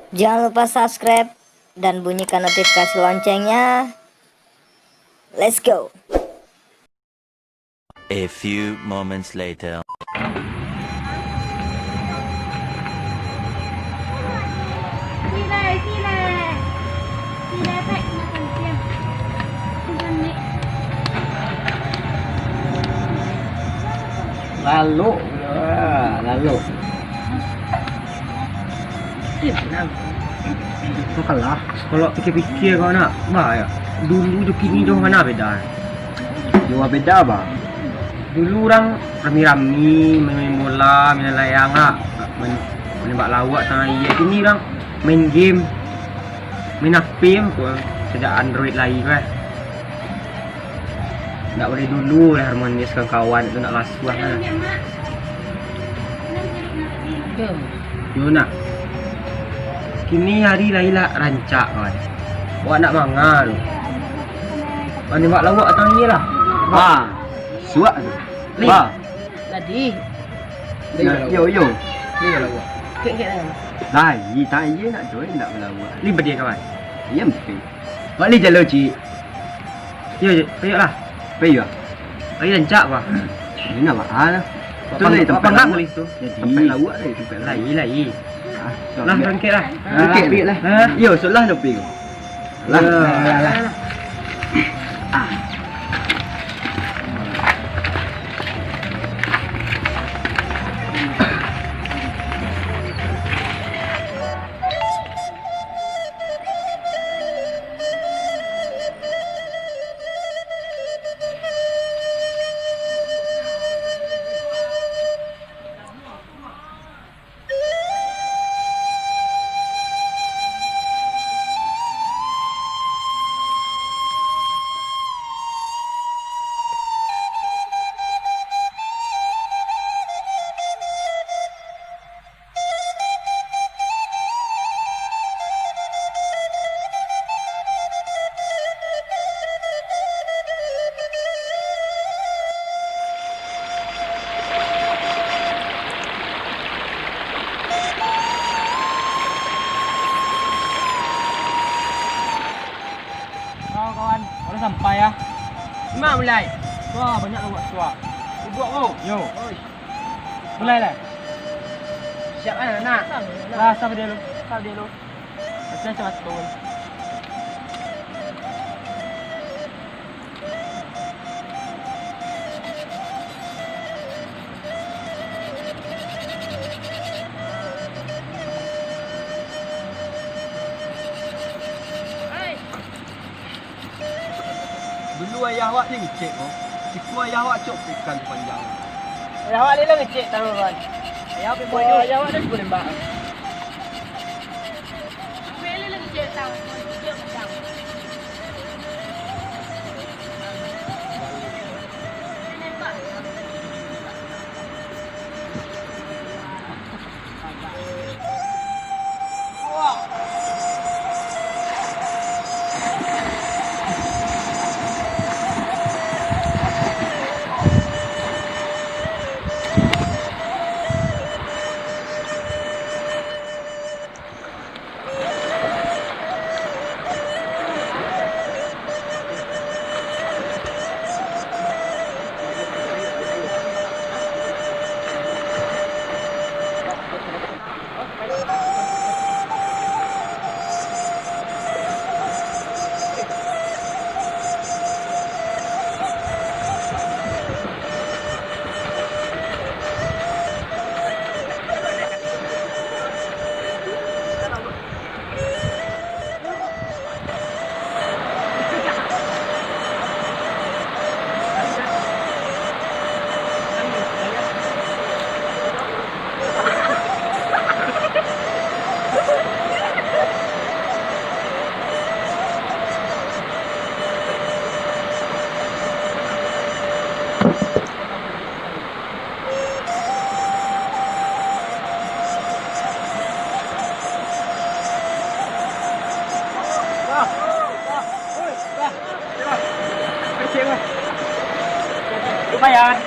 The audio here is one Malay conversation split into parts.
Jangan lupa subscribe dan bunyikan notifikasi loncengnya. Let's go. A few moments later. Lalu kau kalah. Kalau fikir-fikir kau nak ya. Dulu tu kini jauh mana beda? Jauh beda bah. Dulu orang rami-rami main bola, main layang menembak lawak tanah iya. Kini orang main game, main HP pun sejak Android lagi kan. Tak boleh dulu lah harmonis kawan tu nak rasuah kan. Yo nak. Kini hari lain lah rancak kawan. Buat nak manga tu. Mana buat lawak atang ye lah. Ha. Suak tu. Ha. Tadi. Yo. Dia lawak. Kek lah. Lai tak ye nak join nak melawak. Li berdia kawan. Ya mesti. Buat li jalur cik. Yo, payahlah. Payah. Lagi rancak bah. Ini nak mahal lah. Tu lagi tempat lawak polis tu. Tempat lawak lagi tempat lain. Lah rangkit lah. Rangkit lah. Yo, solah lebih. Lah. Kawan, udah sampai ya. Mak mulai. Wah, banyak lawak suak. Duduk kau. Yo. Mulai lah. Siap kan nak? Lah, sabar dia dulu. Macam cepat turun. Dulu ayah awak ni ngecek oh. Siku ayah awak cok ikan panjang. Ayah awak ni lah ngecek tahu kan. Ayah awak boleh ayah awak dah boleh mbak. Beli lagi cek tahu. Dia macam. Lumayan.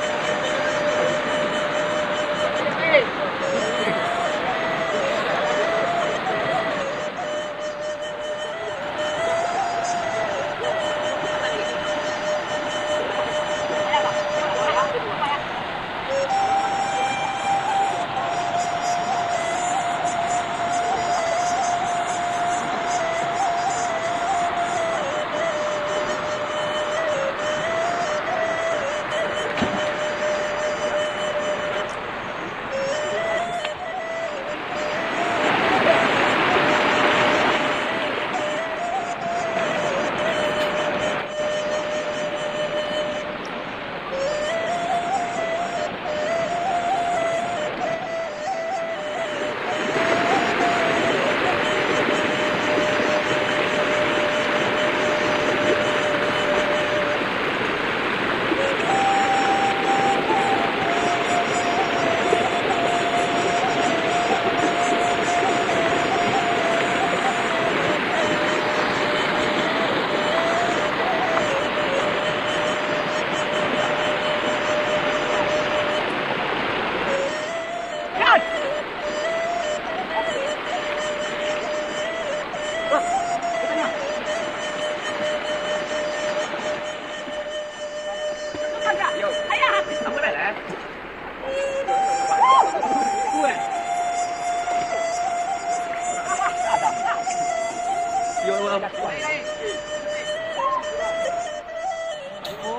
Orang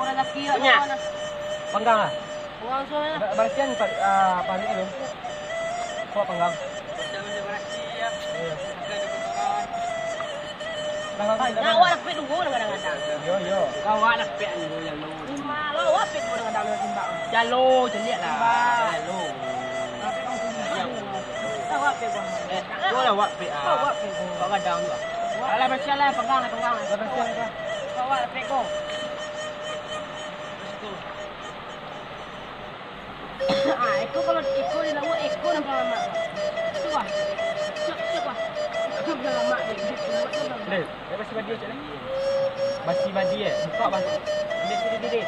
lelaki lah. Banyak. Panggang lah. Orang soalnya. Barasian paling anu. Kuat panggang. Nak awak nak pet dulu kadang-kadang. Yo. Awak nak pet dulu yang lu. Malu awak pet dulu kadang-kadang timbang. Jalo jelik lah. Jalo. Awak pet gua. Yo lah awak pet. Awak pet gua. Kau kadang juga. Alah bersial lah pegang. Barasian apa? Awak pet gua. Ekor kalau ekor dia lawa ekor nampak lama. Tu ah. Cek ah. Ekor dia lama dia. Dek, basi badi cak ni. Basi badi buka basi. Dek.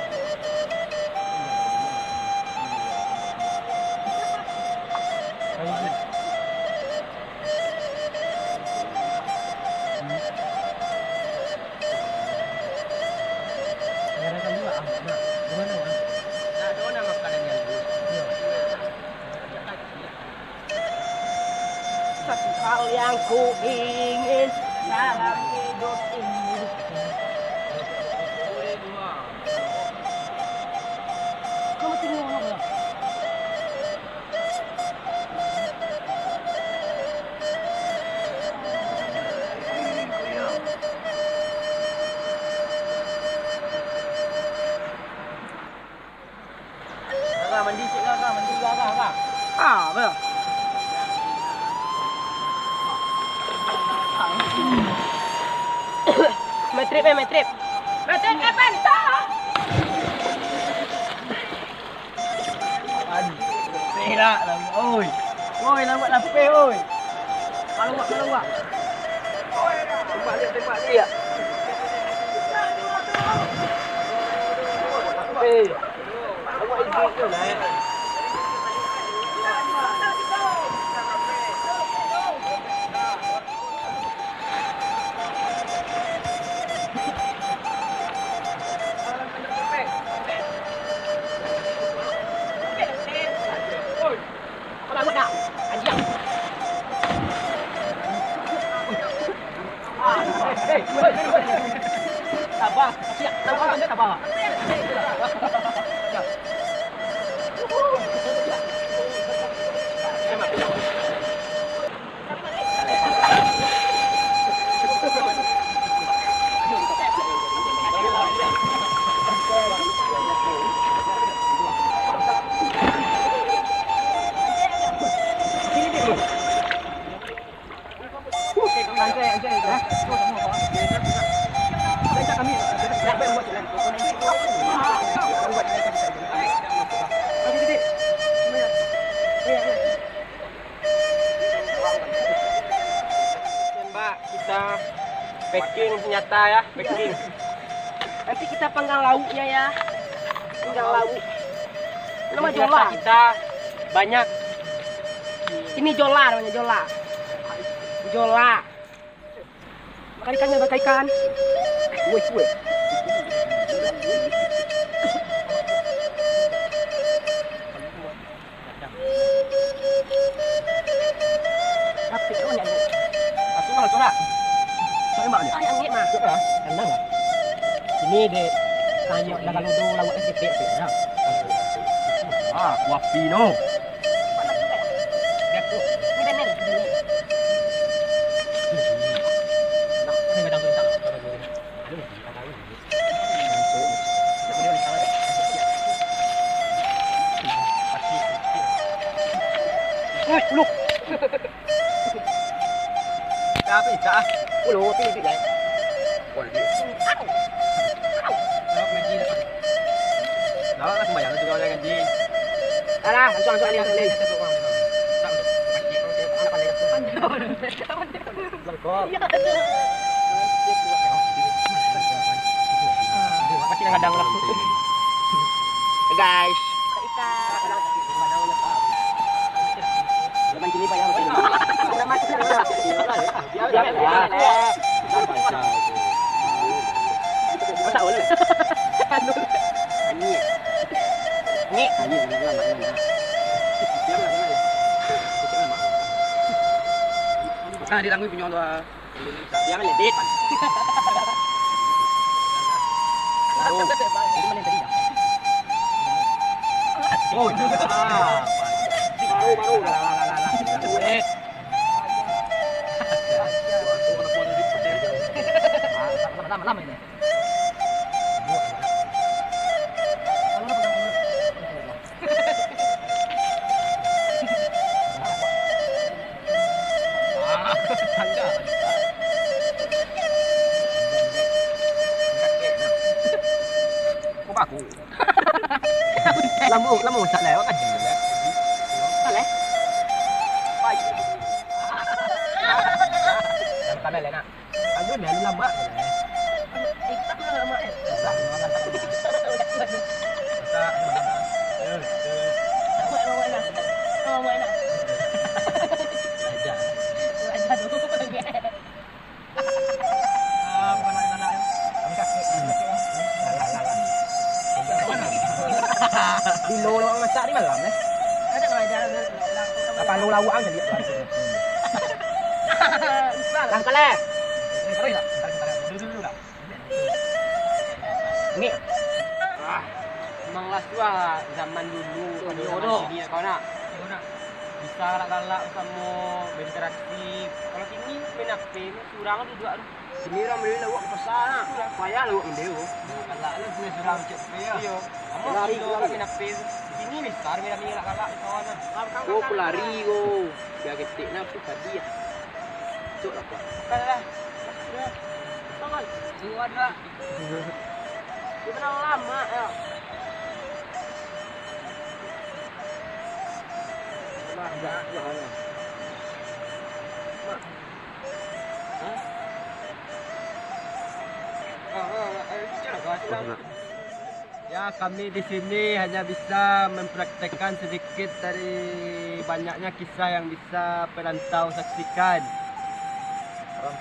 Satu hal yang ku ingin dalam hidup ini. Kau mesti ngomong lah. Mandi cik mandi kakak. Ah, betul. Metrip. Metrip pentah. Perak lah. Oi. Oi nak buat lape oi. Kalau buat. Tembak dia. Lape. Awak izin tu lah. Sabar, siap. Sabar. Kita packing senjata ya, packing. Nanti kita panggang lauknya ya. Panggang lauk. Nama Senjata jola. kita banyak. Ini jola namanya jola. Jola. Makan ikannya bakar ikan. Woi. Tapi kau nak ni. Masuk lah. Tembak dia. Ayam ni mah. Tenang lah. Ini dek. Tanya dah kalau do lawak SDP ya. Wapi no. Ni benar. Ni kadang tu tak. Oi, look. Apa ni cak? Ulu, pilih lah. Lawak lah sembahyang juga orang gaji. Alah, langsung dia ni. Lengkap. Pasti kadang lah. Guys. Zaman gini banyak macam masa ulur. Ni. Kan ditanggung punya orang tua. Dia meledit. Oh, baru. Lama ini. Aku. Lama tak lewat kan? Tak leh. Pai. Tak leh nak. Aduh ni lama. Tak lama. Di lo lo masak ni malam eh. Ada ngajar apa lo lawang jadi. Lang kale. Dulu dah. Ni. Memang las tua zaman dulu ini kau nak. Bisa galak-galak sama berinteraksi. Kalau kini main HP surang tu dua tu. Sini orang beli lawak ke pasar nak. Payah lawak mendeu. Galak ni punya surang cek payah. Iyo. Lari tu main HP. Sini besar main galak-galak kawan lah. Kau pelari kau. Biar ketik nak tu tadi ah. Cuk lah kau. Dah. Tangan. Dua dah. Dia menang lama ya. Ya, kami di sini hanya bisa mempraktekkan sedikit dari banyaknya kisah yang bisa perantau saksikan.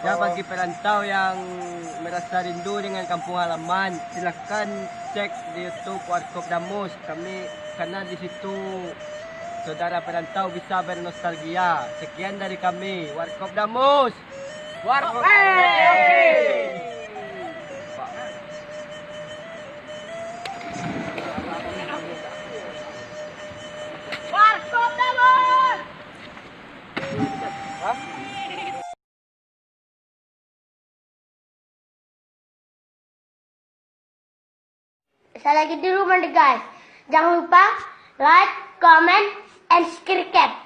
Ya, bagi perantau yang merasa rindu dengan kampung halaman, silahkan cek di YouTube Warkop Damus. Kami karena di situ saudara perantau bisa bernostalgia. Sekian dari kami, Warkop Damus. Warkop. Warkop Damus. Saya lagi di rumah deh guys. Jangan lupa like, comment, and subscribe.